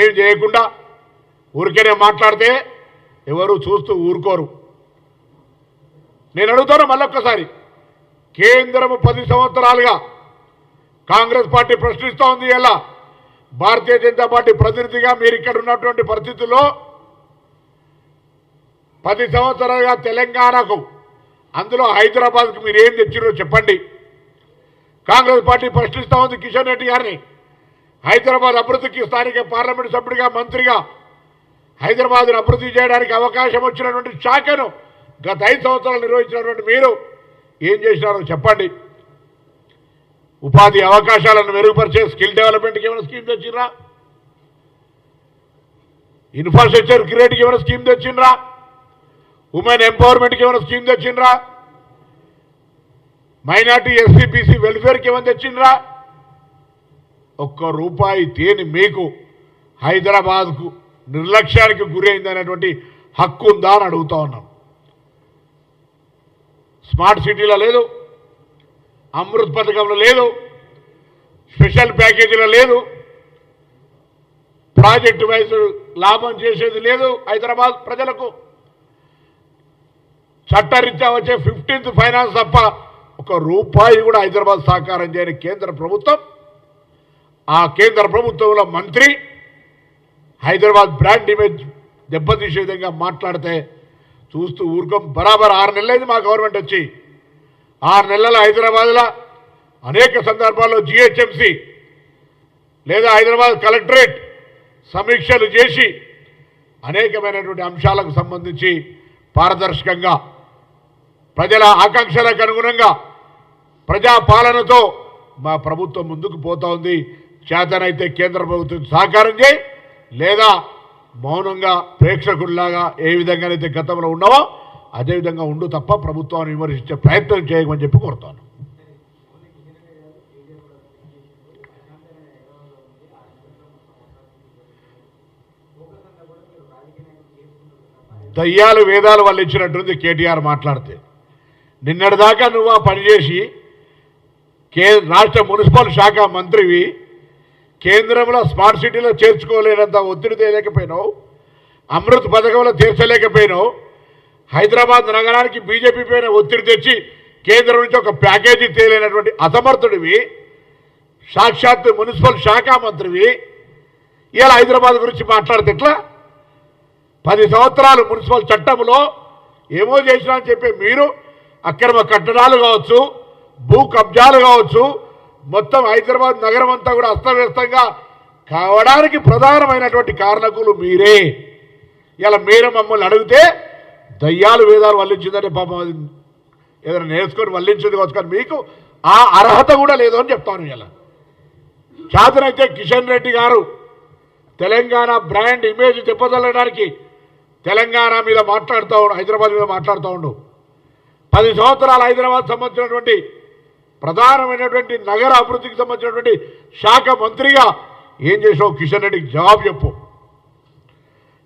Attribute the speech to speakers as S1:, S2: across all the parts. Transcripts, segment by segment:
S1: ఏం చేయకుండా ఊరికేనే మాట్లాడితే ఎవరు చూస్తూ ఊరుకోరు. నేను అడుగుతాను మళ్ళొక్కసారి, కేంద్రము 10 సంవత్సరాలుగా కాంగ్రెస్ పార్టీ ప్రశ్నిస్తూ ఉంది. ఎలా భారతీయ జనతా పార్టీ ప్రతినిధిగా మీరు ఇక్కడ ఉన్నటువంటి పరిస్థితుల్లో 10 సంవత్సరాలుగా తెలంగాణకు, అందులో హైదరాబాద్కు మీరు ఏం తెచ్చిరో చెప్పండి. కాంగ్రెస్ పార్టీ ప్రశ్నిస్తూ ఉంది కిషన్ రెడ్డి గారిని. హైదరాబాద్ అభివృద్ధికి స్థానిక పార్లమెంట్ సభ్యుడిగా, మంత్రిగా హైదరాబాద్ను అభివృద్ధి చేయడానికి అవకాశం వచ్చినటువంటి శాఖను గత 5 సంవత్సరాలు నిర్వహించినటువంటి మీరు ఏం చేసినారో చెప్పండి. ఉపాధి అవకాశాలను మెరుగుపరిచే స్కిల్ డెవలప్మెంట్కి ఏమైనా స్కీమ్ తెచ్చిండ్రా? ఇన్ఫ్రాస్ట్రక్చర్ క్రియేట్కి ఏమైనా స్కీమ్ తెచ్చిండ్రా? ఉమెన్ ఎంపవర్మెంట్కి ఏమైనా స్కీమ్ తెచ్చిండ్రా? మైనార్టీ ఎస్సీ బీసీ వెల్ఫేర్కి ఏమైనా తెచ్చిండ్రా? ₹1 తేని మీకు హైదరాబాద్కు నిర్లక్ష్యానికి గురైందనేటువంటి హక్కు ఉందా అని అడుగుతా ఉన్నాం. స్మార్ట్ సిటీలో లేదు, అమృత్ పథకంలో లేదు, స్పెషల్ ప్యాకేజీలో లేదు, ప్రాజెక్టు వైజ్ లాభం చేసేది లేదు. హైదరాబాద్ ప్రజలకు చట్టరీత్యా వచ్చే 15th ఫైనాన్స్ తప్ప ₹1 కూడా హైదరాబాద్ సహకారం చేయని కేంద్ర ప్రభుత్వం, ఆ కేంద్ర ప్రభుత్వంలో మంత్రి హైదరాబాద్ బ్రాండ్ ఇమేజ్ దెబ్బతీసే విధంగా మాట్లాడితే చూస్తూ ఊరుకోం. బరాబర్ 6 నెలలైంది మా గవర్నమెంట్ వచ్చి. 6 నెలల హైదరాబాద్లో అనేక సందర్భాల్లో జిహెచ్ఎంసీ లేదా హైదరాబాద్ కలెక్టరేట్ సమీక్షలు చేసి అనేకమైనటువంటి అంశాలకు సంబంధించి పారదర్శకంగా ప్రజల ఆకాంక్షలకు అనుగుణంగా ప్రజాపాలనతో మా ప్రభుత్వం ముందుకు పోతా ఉంది. చేతనైతే కేంద్ర ప్రభుత్వం సహకారం చేయి, లేదా మౌనంగా ప్రేక్షకుల్లాగా ఏ విధంగానైతే గతంలో ఉన్నావో అదేవిధంగా ఉండు తప్ప ప్రభుత్వాన్ని విమర్శించే ప్రయత్నం చేయమని చెప్పి కోరుతాను. దయ్యాలు వేదాలు వాళ్ళు ఇచ్చినట్టుంది కేటీఆర్ మాట్లాడితే. నిన్నటిదాకా నువ్వు ఆ పనిచేసి రాష్ట్ర మున్సిపల్ శాఖ మంత్రివి, కేంద్రంలో స్మార్ట్ సిటీలో చేర్చుకోలేనంత ఒత్తిడి తేలేకపోయినావు, అమృత్ పథకంలో తీర్చలేకపోయినావు, హైదరాబాద్ నగరానికి బీజేపీ పైన ఒత్తిడి తెచ్చి కేంద్రం నుంచి ఒక ప్యాకేజీ తేలేనటువంటి అసమర్థుడివి, సాక్షాత్ మున్సిపల్ శాఖ మంత్రివి, ఇలా హైదరాబాద్ గురించి మాట్లాడితే ఎట్లా? 10 సంవత్సరాలు మున్సిపల్ చట్టంలో ఏమో చేసినా అని చెప్పి మీరు అక్రమ కట్టడాలు కావచ్చు, భూ కబ్జాలు కావచ్చు, మొత్తం హైదరాబాద్ నగరం అంతా కూడా అస్తవ్యస్తంగా కావడానికి ప్రధానమైనటువంటి కారణకులు మీరే. ఇలా మీరు మమ్మల్ని అడిగితే దయ్యాలు వేదాలు వల్లించిందంటే పాపం అది ఏదైనా నేర్చుకొని వల్లించింది కావచ్చు, కానీ మీకు ఆ అర్హత కూడా లేదు అని చెప్తాను. ఇలా చేతనైతే కిషన్ రెడ్డి గారు తెలంగాణ బ్రాండ్ ఇమేజ్ దెబ్బతల్లడానికి తెలంగాణ మీద మాట్లాడుతూ ఉండు, హైదరాబాద్ మీద మాట్లాడుతూ ఉండు. 10 సంవత్సరాలు హైదరాబాద్ సంబంధించినటువంటి ప్రధానమైనటువంటి నగర అభివృద్ధికి సంబంధించినటువంటి శాఖ మంత్రిగా ఏం చేసావు కిషన్ రెడ్డికి జవాబు చెప్పు.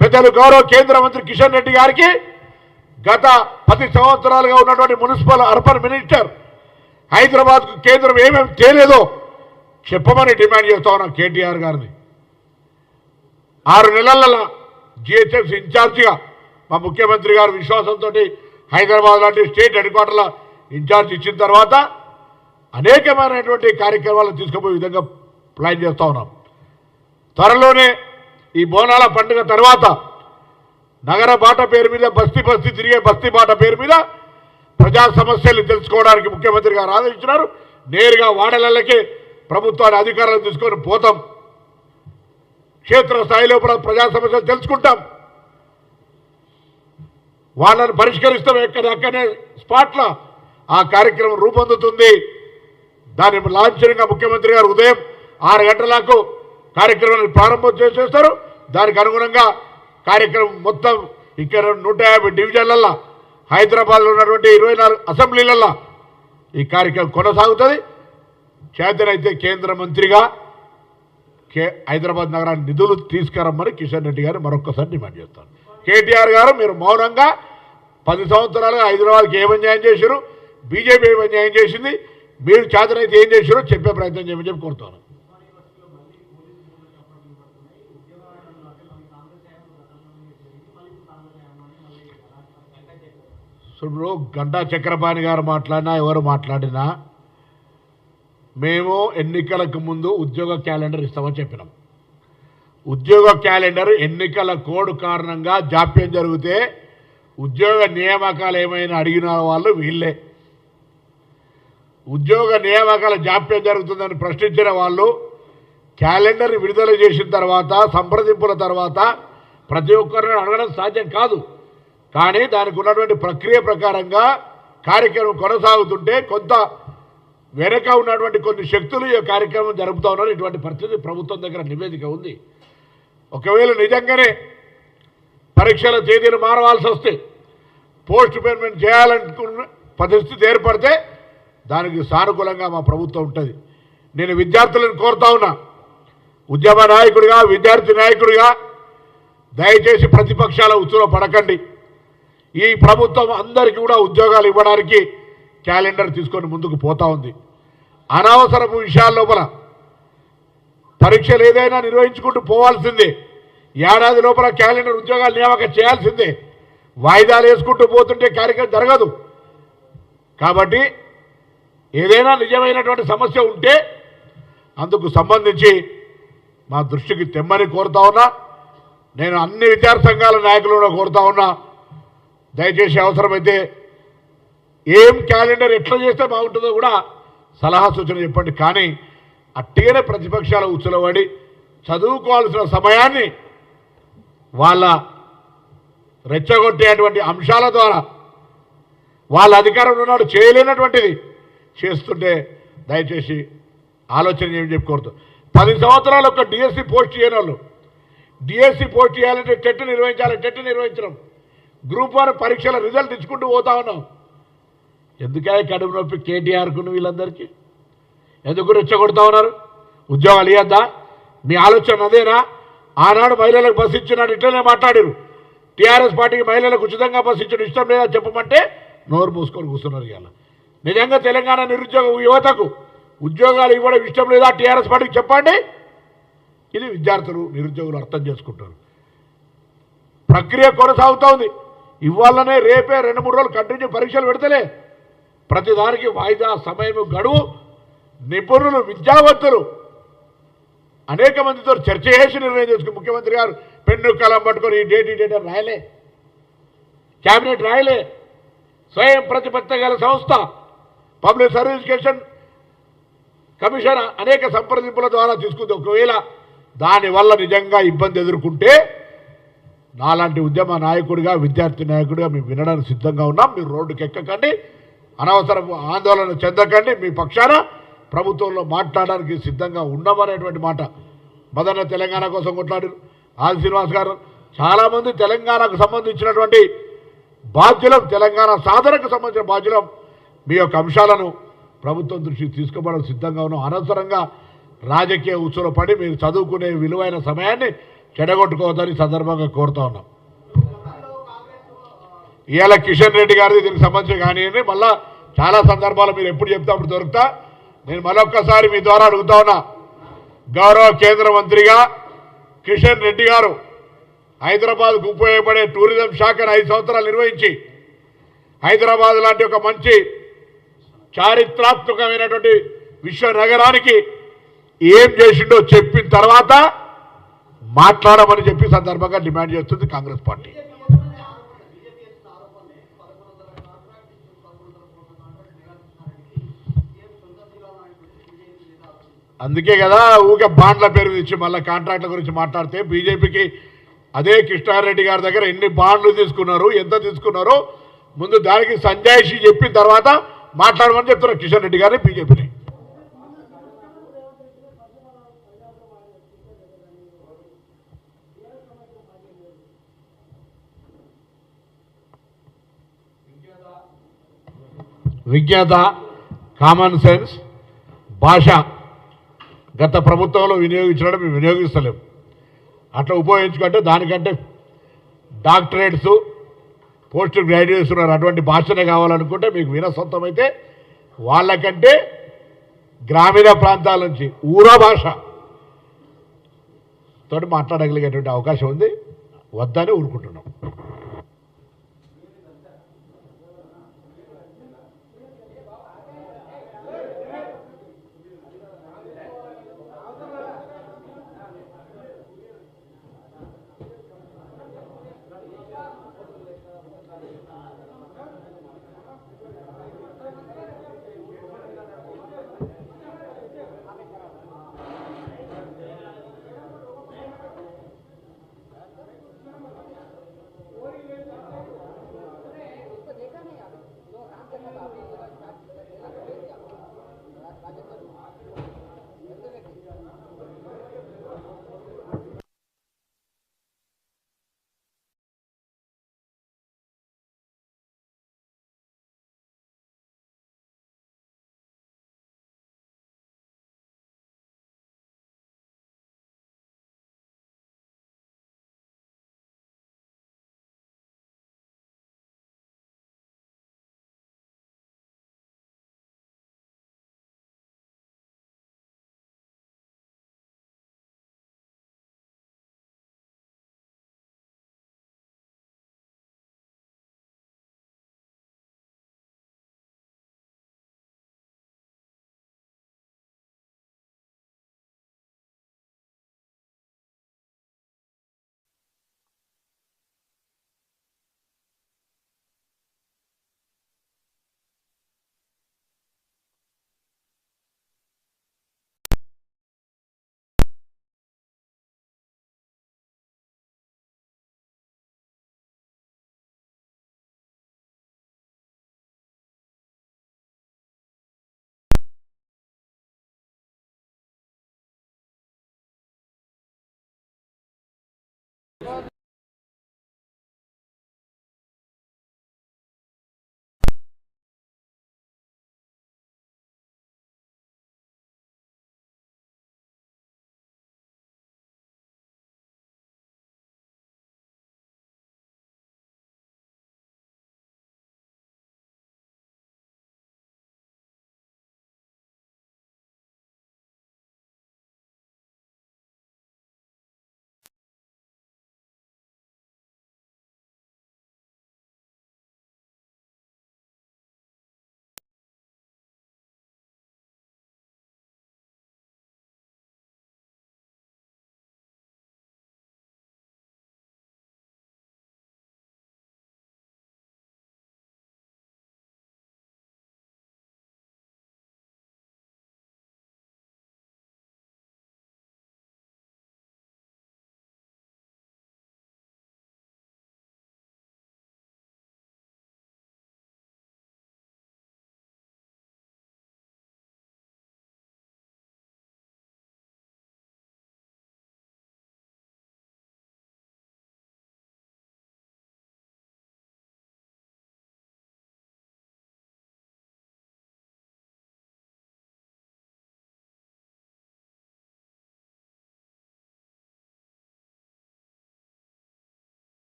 S1: పెద్దలు గౌరవ కేంద్ర మంత్రి కిషన్ రెడ్డి గారికి గత 10 సంవత్సరాలుగా ఉన్నటువంటి మున్సిపల్ అర్బన్ మినిస్టర్ హైదరాబాద్కు కేంద్రం ఏమేమి తేలేదో చెప్పమని డిమాండ్ చేస్తా ఉన్నాం కేటీఆర్ గారిని. 6 నెలల జిహెచ్ఎంసీ ఇన్ఛార్జిగా మా ముఖ్యమంత్రి గారు విశ్వాసంతో హైదరాబాద్ లాంటి స్టేట్ హెడ్ క్వార్టర్ల ఇన్ఛార్జ్ ఇచ్చిన తర్వాత అనేకమైనటువంటి కార్యక్రమాలను తీసుకుపోయే విధంగా ప్లాన్ చేస్తూ ఉన్నాం. త్వరలోనే ఈ బోనాల పండుగ తర్వాత నగర బాట పేరు మీద బస్తీ బస్తీ తిరిగే బస్తీ బాట పేరు మీద ప్రజా సమస్యలు తెలుసుకోవడానికి ముఖ్యమంత్రి గారు ఆదేశించినారు. నేరుగా వాడలకే ప్రభుత్వాన్ని అధికారులను తీసుకొని పోతాం, క్షేత్రస్థాయిలో ప్రజా సమస్యలు తెలుసుకుంటాం, వాళ్ళని పరిష్కరిస్తాం. ఎక్కడెక్కడనే స్పాట్ల ఆ కార్యక్రమం రూపొందుతుంది. దాన్ని లాంఛనంగా ముఖ్యమంత్రి గారు ఉదయం 6 గంటలకు కార్యక్రమాన్ని ప్రారంభం చేసేస్తారు. దానికి అనుగుణంగా కార్యక్రమం మొత్తం ఇక్కడ 150 డివిజన్లల్లో హైదరాబాద్లో ఉన్నటువంటి 24 అసెంబ్లీలల్లో ఈ కార్యక్రమం కొనసాగుతుంది. చేతనైతే కేంద్ర మంత్రిగా హైదరాబాద్ నగరాన్ని నిధులు తీసుకురమ్మని కిషన్ రెడ్డి గారు మరొక్కసారి డిమాండ్ చేస్తాను. కేటీఆర్ గారు మీరు మౌనంగా 10 సంవత్సరాలుగా హైదరాబాద్కి ఏం అన్యాయం చేశారు, బీజేపీ ఏం అన్యాయం చేసింది, మీరు చేతనైతే ఏం చేశారో చెప్పే ప్రయత్నం చేయమని చెప్పి కోరుతాను. ఇప్పుడు గంటా చక్రపాణి గారు మాట్లాడినా ఎవరు మాట్లాడినా మేము ఎన్నికలకు ముందు ఉద్యోగ క్యాలెండర్ ఇస్తామని చెప్పినాం. ఉద్యోగ క్యాలెండర్ ఎన్నికల కోడ్ కారణంగా జాప్యం జరిగితే ఉద్యోగ నియామకాలు ఏమైనా అడిగిన వాళ్ళు వీళ్ళే. ఉద్యోగ నియామకాల జాప్యం జరుగుతుందని ప్రశ్నించిన వాళ్ళు క్యాలెండర్ విడుదల చేసిన తర్వాత సంప్రదింపుల తర్వాత ప్రతి ఒక్కరిని అడగడం సాధ్యం కాదు. కానీ దానికి ఉన్నటువంటి ప్రక్రియ ప్రకారంగా కార్యక్రమం కొనసాగుతుంటే కొంత వెనక ఉన్నటువంటి కొన్ని శక్తులు ఈ కార్యక్రమం జరుపుతూ ఉన్నారు. ఇటువంటి పరిస్థితి ప్రభుత్వం దగ్గర నివేదిక ఉంది. ఒకవేళ నిజంగానే పరీక్షల తేదీలు మారవలసి వస్తే పోస్ట్ పేమెంట్ చేయాలనుకున్న పరిస్థితి ఏర్పడితే దానికి సానుకూలంగా మా ప్రభుత్వం ఉంటుంది. నేను విద్యార్థులను కోరుతా ఉన్నా, ఉద్యమ నాయకుడిగా విద్యార్థి నాయకుడిగా దయచేసి ప్రతిపక్షాల ఉచ్చులో పడకండి. ఈ ప్రభుత్వం అందరికీ కూడా ఉద్యోగాలు ఇవ్వడానికి క్యాలెండర్ తీసుకొని ముందుకు పోతా ఉంది. అనవసరపు విషయాల లోపల పరీక్షలు ఏదైనా నిర్వహించుకుంటూ పోవాల్సిందే. ఏడాది లోపల క్యాలెండర్ ఉద్యోగాలు నియామకం చేయాల్సిందే. వాయిదాలు వేసుకుంటూ పోతుంటే కార్యక్రమం జరగదు. కాబట్టి ఏదైనా నిజమైనటువంటి సమస్య ఉంటే అందుకు సంబంధించి మా దృష్టికి తెమ్మని కోరుతా ఉన్నా. నేను అన్ని విద్యార్థి సంఘాల నాయకులను కోరుతా ఉన్నా, దయచేసి అవసరమైతే ఏం క్యాలెండర్ ఎట్లా చేస్తే బాగుంటుందో కూడా సలహా సూచన చెప్పండి. కానీ అట్టిగానే ప్రతిపక్షాల ఉచ్చులబడి చదువుకోవాల్సిన సమయాన్ని వాళ్ళ రెచ్చగొట్టేటువంటి అంశాల ద్వారా వాళ్ళ అధికారంలో ఉన్నాడు చేయలేనటువంటిది చేస్తుంటే దయచేసి ఆలోచన చేయమని చెప్పుకోవద్దు. 10 సంవత్సరాలు ఒక డిఎస్సి పోస్ట్ చేయని వాళ్ళు డిఎస్సి పోస్ట్ చేయాలంటే టెట్ నిర్వహించాలి. టెట్ నిర్వహించడం గ్రూప్ 1 పరీక్షల రిజల్ట్ ఇచ్చుకుంటూ పోతా ఉన్నాం. ఎందుకే కడుపు నొప్పి కేటీఆర్కును వీళ్ళందరికీ ఎందుకు రెచ్చగొడతా ఉన్నారు? ఉద్యోగాలు ఇవ్వద్దా? మీ ఆలోచన అదేనా? ఆనాడు మహిళలకు బస్సు ఇచ్చినాడు, ఇట్లనే మాట్లాడారు. టీఆర్ఎస్ పార్టీకి మహిళలకు ఉచితంగా బస్సు ఇచ్చడం ఇష్టం లేదా చెప్పమంటే నోరు మూసుకొని కూర్చున్నారు. ఇవాళ నిజంగా తెలంగాణ నిరుద్యోగ యువతకు ఉద్యోగాలు ఇవ్వడం ఇష్టం లేదా టీఆర్ఎస్ పార్టీకి చెప్పండి. ఇది విద్యార్థులు నిరుద్యోగులు అర్థం చేసుకుంటారు. ప్రక్రియ కొనసాగుతూ ఉంది. ఇవాళనే రేపే 2-3 రోజులు కంటిన్యూ పరీక్షలు పెడతలే. ప్రతిదానికి వాయిదా, సమయం, గడువు, నిపుణులు, విద్యావంతులు అనేక మందితో చర్చ చేసి నిర్ణయం చేసుకుని ముఖ్యమంత్రి గారు పెన్ను కలం పట్టుకొని ఈ డేట్ అని రాయలే, క్యాబినెట్ రాయలే. స్వయం ప్రతిపత్తి గల సంస్థ పబ్లిక్ సర్వీస్ కమిషన్ అనేక సంప్రదింపుల ద్వారా తీసుకుంది. ఒకవేళ దానివల్ల నిజంగా ఇబ్బంది ఎదుర్కొంటే నాలాంటి ఉద్యమ నాయకుడిగా విద్యార్థి నాయకుడిగా మేము వినడానికి సిద్ధంగా ఉన్నాం. మీరు రోడ్డుకి ఎక్కకండి, అనవసర ఆందోళన చెందకండి. మీ పక్షాన ప్రభుత్వంలో మాట్లాడడానికి సిద్ధంగా ఉన్నామనేటువంటి మాట మదన తెలంగాణ కోసం కొట్లాడారు. ఆది శ్రీనివాస్ గారు చాలామంది తెలంగాణకు సంబంధించినటువంటి బాధ్యులం, తెలంగాణ సాధనకు సంబంధించిన బాధ్యులం. మీ యొక్క అంశాలను ప్రభుత్వం దృష్టికి తీసుకోవడం సిద్ధంగా ఉన్నాం. అనవసరంగా రాజకీయ ఉచ్చులో పడి మీరు చదువుకునే విలువైన సమయాన్ని చెడగొట్టుకోవద్దని సందర్భంగా కోరుతా ఉన్నాం. ఇవాళ కిషన్ రెడ్డి గారిది దీనికి సంబంధించి కానివ్వండి, మళ్ళా చాలా సందర్భాలు మీరు ఎప్పుడు చెప్తే అప్పుడు దొరుకుతా. నేను మరొక్కసారి మీ ద్వారా అడుగుతా ఉన్నా, గౌరవ కేంద్ర మంత్రిగా కిషన్ రెడ్డి గారు హైదరాబాద్కు ఉపయోగపడే టూరిజం శాఖను 5 సంవత్సరాలు నిర్వహించి హైదరాబాద్ లాంటి ఒక మంచి చారిత్రాత్మకమైనటువంటి విశ్వ నగరానికి ఏం చేసిండో చెప్పిన తర్వాత మాట్లాడమని చెప్పి సందర్భంగా డిమాండ్ చేస్తుంది కాంగ్రెస్ పార్టీ. అందుకే కదా ఊకే బాండ్ల పేరు ఇచ్చి మళ్ళీ కాంట్రాక్ట్ల గురించి మాట్లాడితే బీజేపీకి అదే కృష్ణారెడ్డి గారి దగ్గర ఎన్ని బాండ్లు తీసుకున్నారు, ఎంత తీసుకున్నారో ముందు దానికి సంజాయిషి చెప్పిన తర్వాత మాట్లాడమని చెప్తున్నారు కిషన్ రెడ్డి గారిని, బీజేపీని. విజ్ఞత, కామన్ సెన్స్, భాష గత ప్రభుత్వంలో వినియోగించడం మేము వినియోగిస్తలేము. అట్లా ఉపయోగించుకుంటే దానికంటే డాక్టరేట్స్, పోస్ట్ గ్రాడ్యుయేట్స్ ఉన్నారు, అటువంటి భాషనే కావాలనుకుంటే మీకు వినసొంతమైతే వాళ్ళకంటే గ్రామీణ ప్రాంతాల నుంచి ఊరా భాష తోటి మాట్లాడగలిగేటువంటి అవకాశం ఉంది. వద్దని ఊరుకుంటున్నాం.